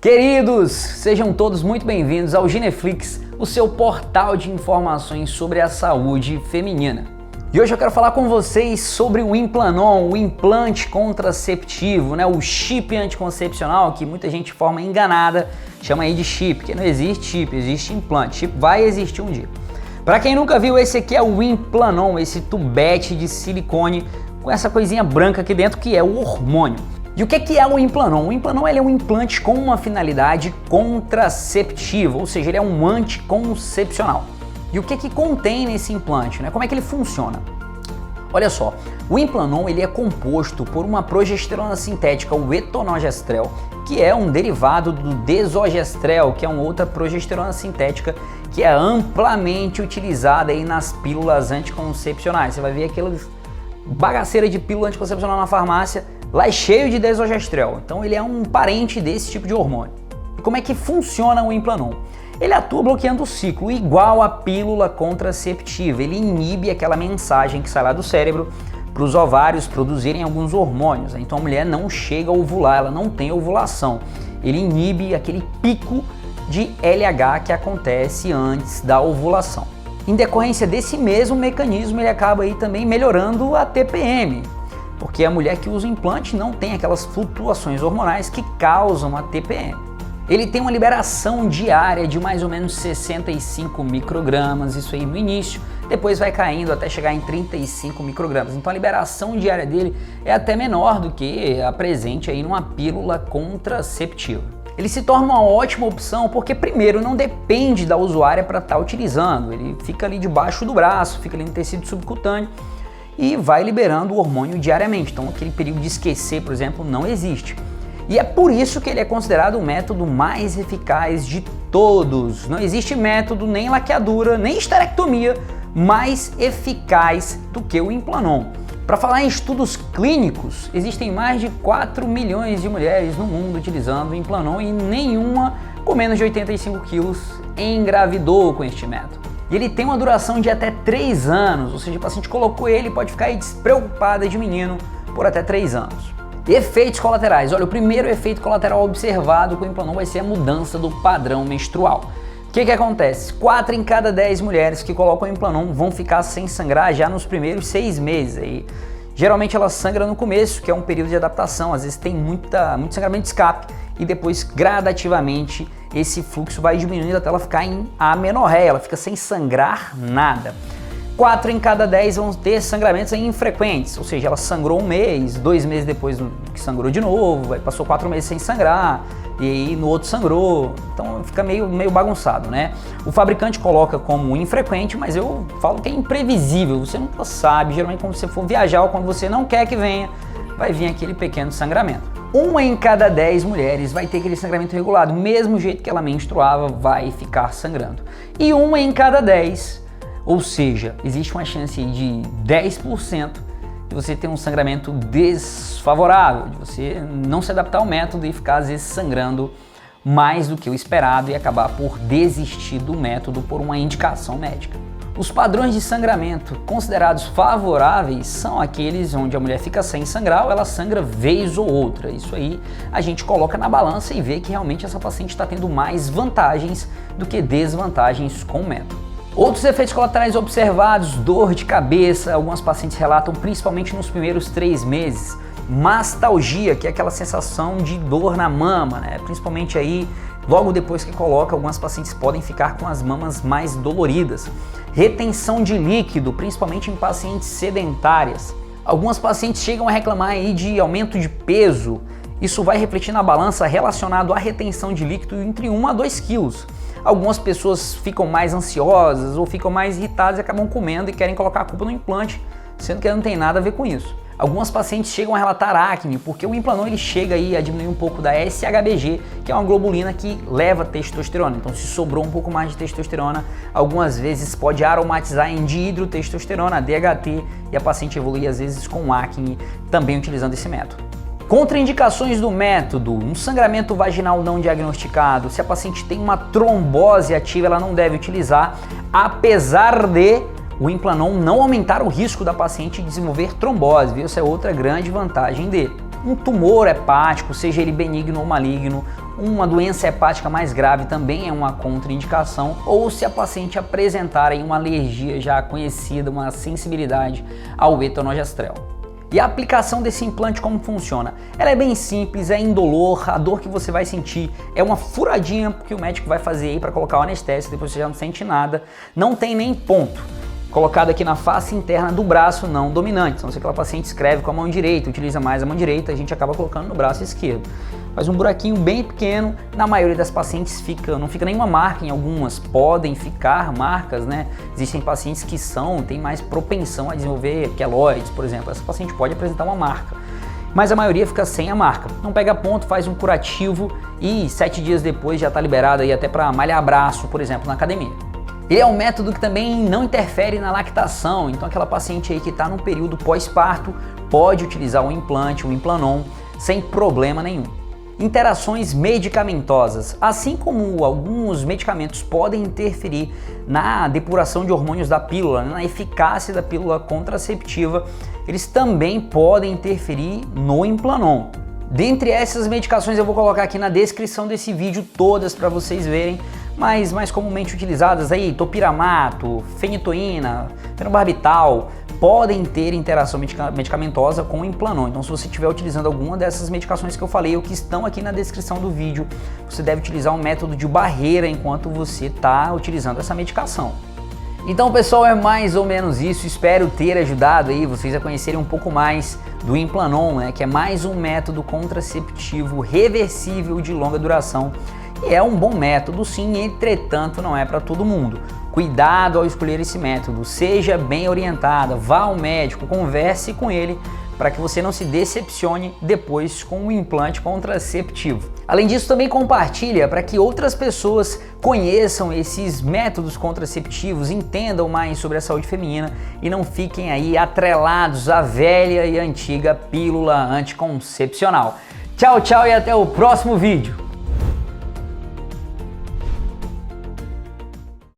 Queridos, sejam todos muito bem-vindos ao Gineflix, o seu portal de informações sobre a saúde feminina. E hoje eu quero falar com vocês sobre o Implanon, o implante contraceptivo, o chip anticoncepcional, que muita gente de forma enganada chama aí de chip, porque não existe chip, existe implante. Chip vai existir um dia. Para quem nunca viu, esse aqui é o Implanon, esse tubete de silicone com essa coisinha branca aqui dentro que é o hormônio. E o que é o Implanon? O Implanon ele é um implante com uma finalidade contraceptiva, ou seja, ele é um anticoncepcional. E o que contém nesse implante? Como é que ele funciona? Olha só, o Implanon ele é composto por uma progesterona sintética, o etonogestrel, que é um derivado do desogestrel, que é uma outra progesterona sintética que é amplamente utilizada aí nas pílulas anticoncepcionais. Você vai ver aquelas bagaceira de pílula anticoncepcional na farmácia, lá é cheio de desogestrel, então ele é um parente desse tipo de hormônio. E como é que funciona o Implanon? Ele atua bloqueando o ciclo, igual a pílula contraceptiva, ele inibe aquela mensagem que sai lá do cérebro para os ovários produzirem alguns hormônios, então a mulher não chega a ovular, ela não tem ovulação, ele inibe aquele pico de LH que acontece antes da ovulação. Em decorrência desse mesmo mecanismo, ele acaba aí também melhorando a TPM, porque a mulher que usa o implante não tem aquelas flutuações hormonais que causam a TPM. Ele tem uma liberação diária de mais ou menos 65 microgramas, isso aí no início, depois vai caindo até chegar em 35 microgramas. Então a liberação diária dele é até menor do que a presente aí numa pílula contraceptiva. Ele se torna uma ótima opção porque, primeiro, não depende da usuária para estar utilizando. Ele fica ali debaixo do braço, fica ali no tecido subcutâneo e vai liberando o hormônio diariamente. Então, aquele período de esquecer, por exemplo, não existe. E é por isso que ele é considerado o método mais eficaz de todos. Não existe método, nem laqueadura, nem esterectomia mais eficaz do que o Implanon. Para falar em estudos clínicos, existem mais de 4 milhões de mulheres no mundo utilizando o Implanon e nenhuma com menos de 85 quilos engravidou com este método. E ele tem uma duração de até 3 anos, ou seja, o paciente colocou ele e pode ficar aí despreocupada de menino por até 3 anos. Efeitos colaterais. Olha, o primeiro efeito colateral observado com o Implanon vai ser a mudança do padrão menstrual. O que acontece? 4 em cada 10 mulheres que colocam o Implanon vão ficar sem sangrar já nos primeiros 6 meses. Aí, geralmente ela sangra no começo, que é um período de adaptação, às vezes tem muito sangramento de escape e depois gradativamente esse fluxo vai diminuindo até ela ficar em amenorreia, ela fica sem sangrar nada. 4 em cada 10 vão ter sangramentos infrequentes, ou seja, ela sangrou um mês, 2 meses depois que sangrou de novo, passou 4 meses sem sangrar, e aí no outro sangrou, então fica meio bagunçado, O fabricante coloca como infrequente, mas eu falo que é imprevisível, você nunca sabe, geralmente quando você for viajar ou quando você não quer que venha, vai vir aquele pequeno sangramento. 1 em cada 10 mulheres vai ter aquele sangramento regulado, mesmo jeito que ela menstruava, vai ficar sangrando. E 1 em cada 10, ou seja, existe uma chance de 10% de você ter um sangramento desfavorável, de você não se adaptar ao método e ficar às vezes sangrando mais do que o esperado e acabar por desistir do método por uma indicação médica. Os padrões de sangramento considerados favoráveis são aqueles onde a mulher fica sem sangrar ou ela sangra vez ou outra. Isso aí a gente coloca na balança e vê que realmente essa paciente está tendo mais vantagens do que desvantagens com o método. Outros efeitos colaterais observados, dor de cabeça, algumas pacientes relatam principalmente nos primeiros 3 meses, mastalgia, que é aquela sensação de dor na mama, principalmente aí logo depois que coloca, algumas pacientes podem ficar com as mamas mais doloridas, retenção de líquido, principalmente em pacientes sedentárias. Algumas pacientes chegam a reclamar aí de aumento de peso, isso vai refletir na balança relacionado à retenção de líquido entre 1 a 2 quilos. Algumas pessoas ficam mais ansiosas ou ficam mais irritadas e acabam comendo e querem colocar a culpa no implante, sendo que não tem nada a ver com isso. Algumas pacientes chegam a relatar acne, porque o Implanon ele chega aí a diminuir um pouco da SHBG, que é uma globulina que leva testosterona. Então, se sobrou um pouco mais de testosterona, algumas vezes pode aromatizar em dihidrotestosterona, DHT, e a paciente evolui às vezes com acne, também utilizando esse método. Contraindicações do método: um sangramento vaginal não diagnosticado. Se a paciente tem uma trombose ativa, ela não deve utilizar, apesar de o Implanon não aumentar o risco da paciente desenvolver trombose, viu? Essa é outra grande vantagem dele. um tumor hepático, seja ele benigno ou maligno, uma doença hepática mais grave também é uma contraindicação, ou se a paciente apresentar aí uma alergia já conhecida, uma sensibilidade ao etonogestrel. E a aplicação desse implante, como funciona? Ela é bem simples, é indolor, a dor que você vai sentir é uma furadinha que o médico vai fazer aí para colocar o anestésico, depois você já não sente nada, não tem nem ponto. Colocado aqui na face interna do braço não dominante. Então, se aquela paciente escreve com a mão direita, utiliza mais a mão direita, a gente acaba colocando no braço esquerdo. Faz um buraquinho bem pequeno, na maioria das pacientes não fica nenhuma marca, em algumas podem ficar marcas, né? Existem pacientes que têm mais propensão a desenvolver queloides, por exemplo. Essa paciente pode apresentar uma marca, mas a maioria fica sem a marca. Não pega ponto, faz um curativo e 7 dias depois já está liberado aí até para malhar braço, por exemplo, na academia. Ele é um método que também não interfere na lactação, então aquela paciente aí que está no período pós-parto pode utilizar o implante, o Implanon, sem problema nenhum. Interações medicamentosas. Assim como alguns medicamentos podem interferir na depuração de hormônios da pílula, na eficácia da pílula contraceptiva, eles também podem interferir no Implanon. Dentre essas medicações eu vou colocar aqui na descrição desse vídeo todas para vocês verem, mas mais comumente utilizadas aí, topiramato, fenitoína, fenobarbital, podem ter interação medicamentosa com o Implanon. Então, se você estiver utilizando alguma dessas medicações que eu falei ou que estão aqui na descrição do vídeo, você deve utilizar um método de barreira enquanto você está utilizando essa medicação. Então, pessoal, é mais ou menos isso. Espero ter ajudado aí vocês a conhecerem um pouco mais do Implanon, né, que é mais um método contraceptivo reversível de longa duração. E é um bom método sim, entretanto não é para todo mundo. Cuidado ao escolher esse método, seja bem orientada, vá ao médico, converse com ele para que você não se decepcione depois com o implante contraceptivo. Além disso, também compartilha para que outras pessoas conheçam esses métodos contraceptivos, entendam mais sobre a saúde feminina e não fiquem aí atrelados à velha e antiga pílula anticoncepcional. Tchau, tchau e até o próximo vídeo.